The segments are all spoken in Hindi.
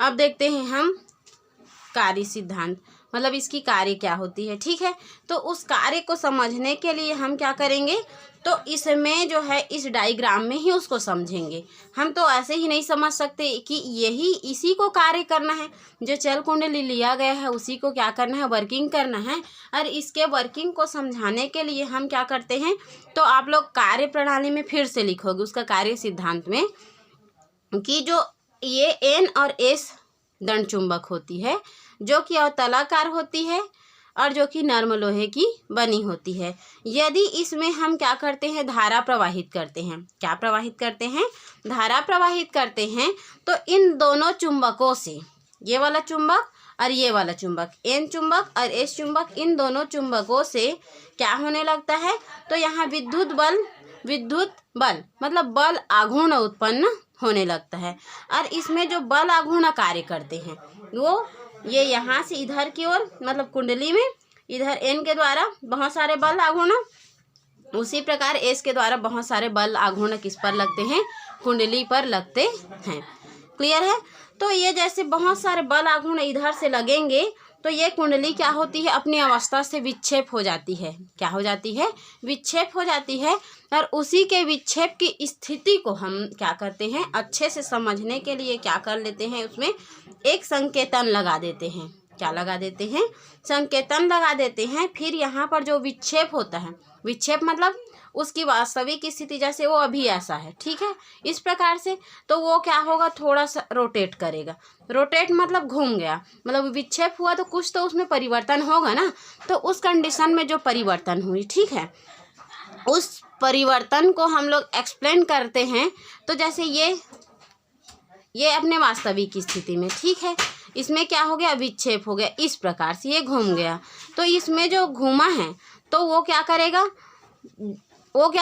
अब देखते हैं हम कार्य सिद्धांत, मतलब इसकी कार्य क्या होती है। ठीक है, तो उस कार्य को समझने के लिए हम क्या करेंगे, तो इसमें जो है इस डायग्राम में ही उसको समझेंगे। हम तो ऐसे ही नहीं समझ सकते कि यही इसी को कार्य करना है, जो चल कुंडली लिया गया है उसी को क्या करना है, वर्किंग करना है। और इसके वर्किंग को समझाने के लिए हम क्या करते हैं, तो आप लोग कार्य प्रणाली में फिर से लिखोगे उसका कार्य सिद्धांत में कि जो ये एन और एस दंड चुंबक होती है, जो कि अवतलाकार होती है और जो कि नर्म लोहे की बनी होती है। यदि इसमें हम क्या करते हैं, धारा प्रवाहित करते हैं, क्या प्रवाहित करते हैं, धारा प्रवाहित करते हैं, तो इन दोनों चुंबकों से, ये वाला चुंबक और ये वाला चुंबक, एन चुंबक और एस चुंबक, इन दोनों चुंबकों से क्या होने लगता है, तो यहाँ विद्युत बल मतलब बल आघूर्ण उत्पन्न होने लगता है। और इसमें जो बल आघूर्ण कार्य करते हैं वो ये यहाँ से इधर की ओर, मतलब कुंडली में इधर एन के द्वारा बहुत सारे बल आघूर्ण, उसी प्रकार एस के द्वारा बहुत सारे बल आघूर्ण किस पर लगते हैं, कुंडली पर लगते हैं। क्लियर है। तो ये जैसे बहुत सारे बल आघूर्ण इधर से लगेंगे तो ये कुंडली क्या होती है, अपनी अवस्था से विक्षेप हो जाती है। क्या हो जाती है, विक्षेप हो जाती है। और उसी के विक्षेप की स्थिति को हम क्या करते हैं, अच्छे से समझने के लिए क्या कर लेते हैं, उसमें एक संकेतन लगा देते हैं। क्या लगा देते हैं, संकेतन लगा देते हैं। फिर यहाँ पर जो विक्षेप होता है, विक्षेप मतलब उसकी वास्तविक स्थिति जैसे वो अभी ऐसा है, ठीक है, इस प्रकार से, तो वो क्या होगा, थोड़ा सा रोटेट करेगा। रोटेट मतलब घूम गया, मतलब विक्षेप हुआ तो कुछ तो उसमें परिवर्तन होगा ना। तो उस कंडीशन में जो परिवर्तन हुई, ठीक है, उस परिवर्तन को हम लोग एक्सप्लेन करते हैं। तो जैसे ये अपने वास्तविक स्थिति में, ठीक है, इसमें क्या हो गया, विक्षेप हो गया, इस प्रकार से ये घूम गया। तो इसमें जो घूमा है तो वो क्या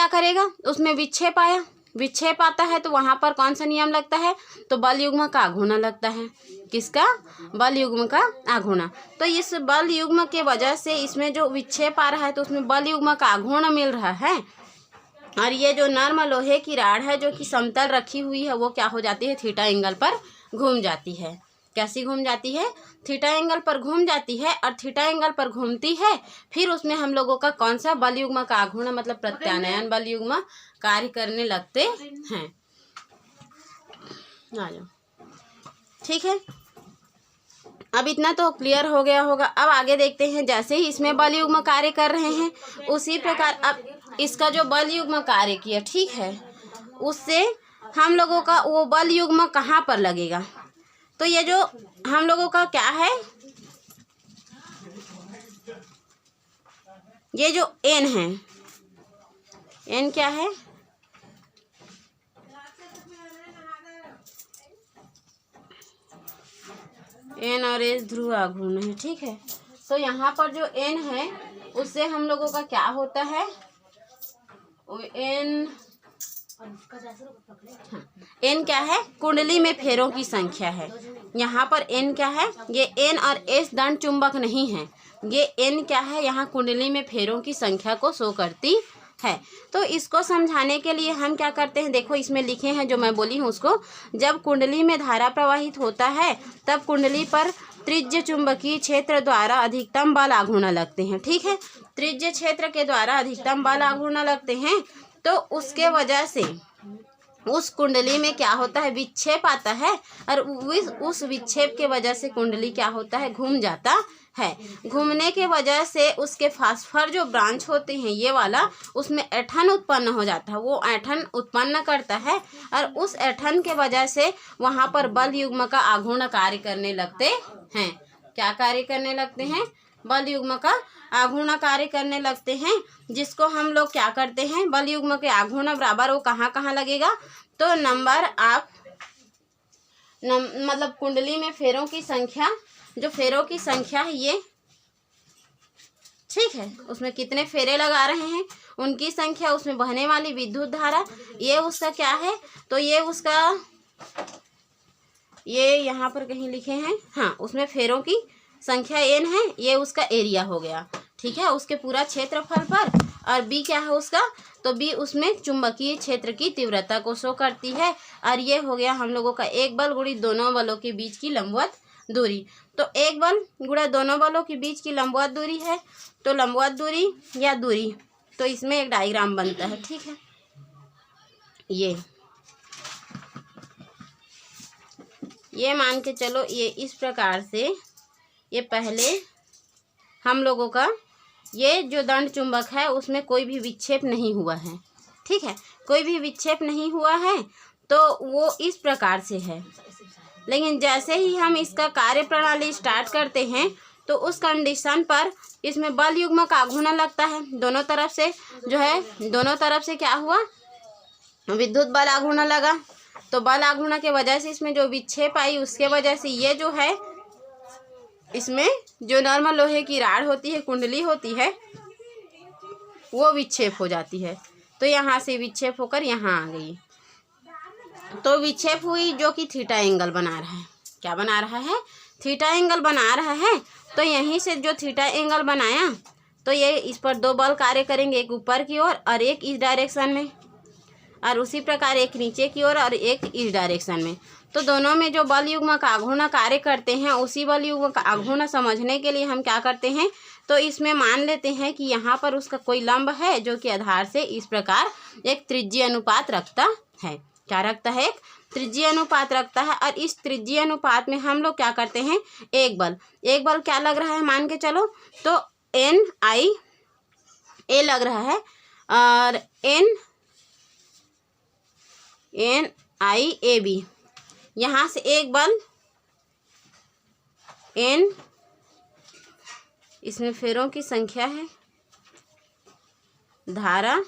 करेगा, उसमें विक्षेप आया, विक्षेप आता है तो वहाँ पर कौन सा नियम लगता है, तो बल युग्म का आघूर्ण लगता है। किसका, बल युग्म का आघूर्ण। तो इस बल युग्म के वजह से इसमें जो विक्षेप आ रहा है तो उसमें बल युग्म का आघूर्ण मिल रहा है। और ये जो नर्म लोहे की राड है जो कि समतल रखी हुई है वो क्या हो जाती है, थीटा एंगल पर घूम जाती है। कैसी घूम जाती है, थीटा एंगल पर घूम जाती है। और थीटा एंगल पर घूमती है, फिर उसमें हम लोगों का कौन सा बल युग्म का आघूर्ण मतलब प्रत्यानयन बल युग्म कार्य करने लगते हैं। आ जाओ, ठीक है, अब इतना तो क्लियर हो गया होगा। अब आगे देखते हैं, जैसे ही इसमें बल युग्म कार्य कर रहे हैं उसी प्रकार अब इसका जो बल युग्म कार्य किया, ठीक है, उससे हम लोगों का वो बल युग्म कहाँ पर लगेगा, तो ये जो हम लोगों का क्या है, ये जो एन है, एन क्या है, एन और एस ध्रुव आघूर्ण है, ठीक है। तो यहाँ पर जो एन है उससे हम लोगों का क्या होता है, एन, एन क्या है, कुंडली में फेरों की संख्या है। यहाँ पर एन क्या है, ये एन और एस दंड चुंबक नहीं है, ये एन क्या है, यहाँ कुंडली में फेरों की संख्या को शो करती है। तो इसको समझाने के लिए हम क्या करते हैं, देखो इसमें लिखे हैं जो मैं बोली हूँ उसको, जब कुंडली में धारा प्रवाहित होता है तब कुंडली पर त्रिज्य चुंबकीय क्षेत्र द्वारा अधिकतम बल आघूर्ण लगते हैं, ठीक है, त्रिज्य क्षेत्र के द्वारा अधिकतम बल आघूर्ण लगते हैं। तो उसके वजह से उस कुंडली में क्या होता है, विक्षेप आता है। और उस विक्षेप के वजह से कुंडली क्या होता है, घूम जाता है। घूमने के वजह से उसके फास्फर जो ब्रांच होते हैं ये वाला, उसमें ऐंठन उत्पन्न हो जाता है, वो ऐंठन उत्पन्न करता है। और उस ऐंठन के वजह से वहाँ पर बल युग्म का आघूर्ण कार्य करने लगते हैं। क्या कार्य करने लगते हैं, बल युग्म का आघूर्ण कार्य करने लगते हैं, जिसको हम लोग क्या करते हैं, बल युग्म के आघूर्ण बराबर वो कहाँ कहाँ लगेगा, तो नंबर आप मतलब कुंडली में फेरों की संख्या, जो फेरों की संख्या है ये, ठीक है, उसमें कितने फेरे लगा रहे हैं उनकी संख्या, उसमें बहने वाली विद्युत धारा, ये उसका क्या है, तो ये उसका, ये यहाँ पर कहीं लिखे हैं, हाँ, उसमें फेरों की संख्या एन है, ये उसका एरिया हो गया, ठीक है, उसके पूरा क्षेत्रफल पर। और बी क्या है उसका, तो बी उसमें चुंबकीय क्षेत्र की तीव्रता को शो करती है। और ये हो गया हम लोगों का एक बल गुणित दोनों बलों के बीच की लंबवत दूरी। तो एक बल गुणा दोनों बलों के बीच की लंबवत दूरी है, तो लंबवत दूरी या दूरी, तो इसमें एक डायग्राम बनता है। ठीक है, ये मान के चलो, ये इस प्रकार से, ये पहले हम लोगों का ये जो दंड चुंबक है उसमें कोई भी विक्षेप नहीं हुआ है। ठीक है, कोई भी विक्षेप नहीं हुआ है, तो वो इस प्रकार से है। लेकिन जैसे ही हम इसका कार्य प्रणाली स्टार्ट करते हैं तो उस कंडीशन पर इसमें बल युग्म का आघूर्ण लगता है। दोनों तरफ से जो है, दोनों तरफ से क्या हुआ, विद्युत बल आघूर्ण लगा। तो बल आघूर्ण के वजह से इसमें जो विक्षेप आई उसके वजह से ये जो है, इसमें जो नॉर्मल लोहे की राड होती है, कुंडली होती है, वो विक्षेप हो जाती है। तो यहाँ से विक्षेप होकर यहाँ आ गई, तो विक्षेप हुई जो कि थीटा एंगल बना रहा है। क्या बना रहा है, थीटा एंगल बना रहा है। तो यहीं से जो थीटा एंगल बनाया, तो ये इस पर दो बल कार्य करेंगे, एक ऊपर की ओर और एक इस डायरेक्शन में, और उसी प्रकार एक नीचे की ओर और एक इस डायरेक्शन में। तो दोनों में जो बल युग्म का आघूर्ण कार्य करते हैं, उसी बल युग्म का आघूर्ण समझने के लिए हम क्या करते हैं, तो इसमें मान लेते हैं कि यहाँ पर उसका कोई लंब है जो कि आधार से इस प्रकार एक त्रिज्यीय अनुपात रखता है। क्या रखता है, एक त्रिज्यीय अनुपात रखता है। और इस त्रिज्यीय अनुपात में हम लोग क्या करते हैं, एक बल क्या लग रहा है, मान के चलो, तो NIA लग रहा है, और NIAB, यहाँ से एक बल N, इसमें फेरों की संख्या है, धारा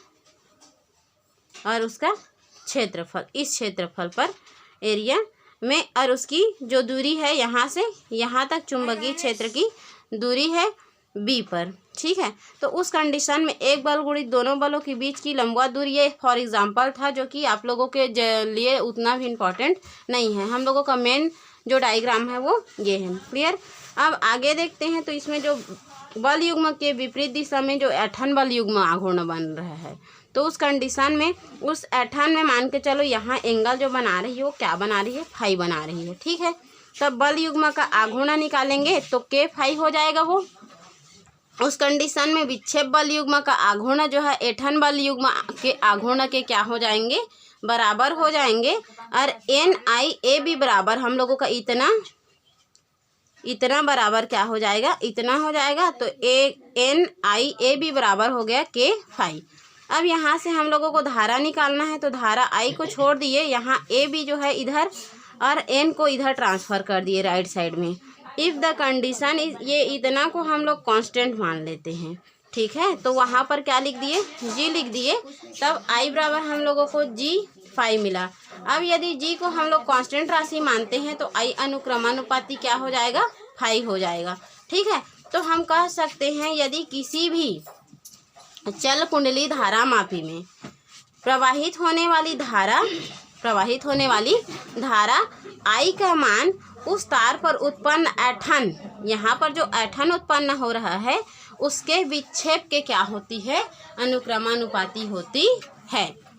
और उसका क्षेत्रफल, इस क्षेत्रफल पर एरिया में, और उसकी जो दूरी है यहाँ से यहाँ तक चुंबकीय क्षेत्र की दूरी है B पर। ठीक है, तो उस कंडीशन में एक बल गुणित दोनों बलों के बीच की लंबवत दूरी, ये फॉर एग्जांपल था जो कि आप लोगों के लिए उतना भी इम्पोर्टेंट नहीं है। हम लोगों का मेन जो डायग्राम है वो ये है। क्लियर। अब आगे देखते हैं, तो इसमें जो बल युग्म के विपरीत दिशा में जो ऐंठन बल युग्म आघूर्ण बन रहा है, तो उस कंडीशन में, उस ऐंठन में मान के चलो यहाँ एंगल जो बना रही है वो क्या बना रही है, फाई बना रही है। ठीक है, तब बल युग्म का आघूर्ण निकालेंगे तो के फाई हो जाएगा वो। उस कंडीशन में विक्षेप बल युग्म का आघूर्ण जो है ऐंठन बल युग्म के आघूर्ण के क्या हो जाएंगे, बराबर हो जाएंगे। और NIAB बराबर हम लोगों का इतना बराबर क्या हो जाएगा, इतना हो जाएगा। तो NIAB बराबर हो गया के फाई। अब यहाँ से हम लोगों को धारा निकालना है, तो धारा I को छोड़ दिए, यहाँ AB जो है इधर और N को इधर ट्रांसफ़र कर दिए राइट साइड में। इफ़ द कंडीशन इज, ये इतना को हम लोग कांस्टेंट मान लेते हैं। ठीक है, तो वहाँ पर क्या लिख दिए, G लिख दिए, तब I बराबर हम लोगों को G फाई मिला। अब यदि G को हम लोग कांस्टेंट राशि मानते हैं तो I अनुक्रमानुपाती क्या हो जाएगा, फाई हो जाएगा। ठीक है, तो हम कह सकते हैं यदि किसी भी चल कुंडली धारा मापी में प्रवाहित होने वाली धारा I का मान उस तार पर उत्पन्न ऐंठन, यहाँ पर जो ऐंठन उत्पन्न हो रहा है उसके विक्षेप के क्या होती है, अनुक्रमानुपाती होती है।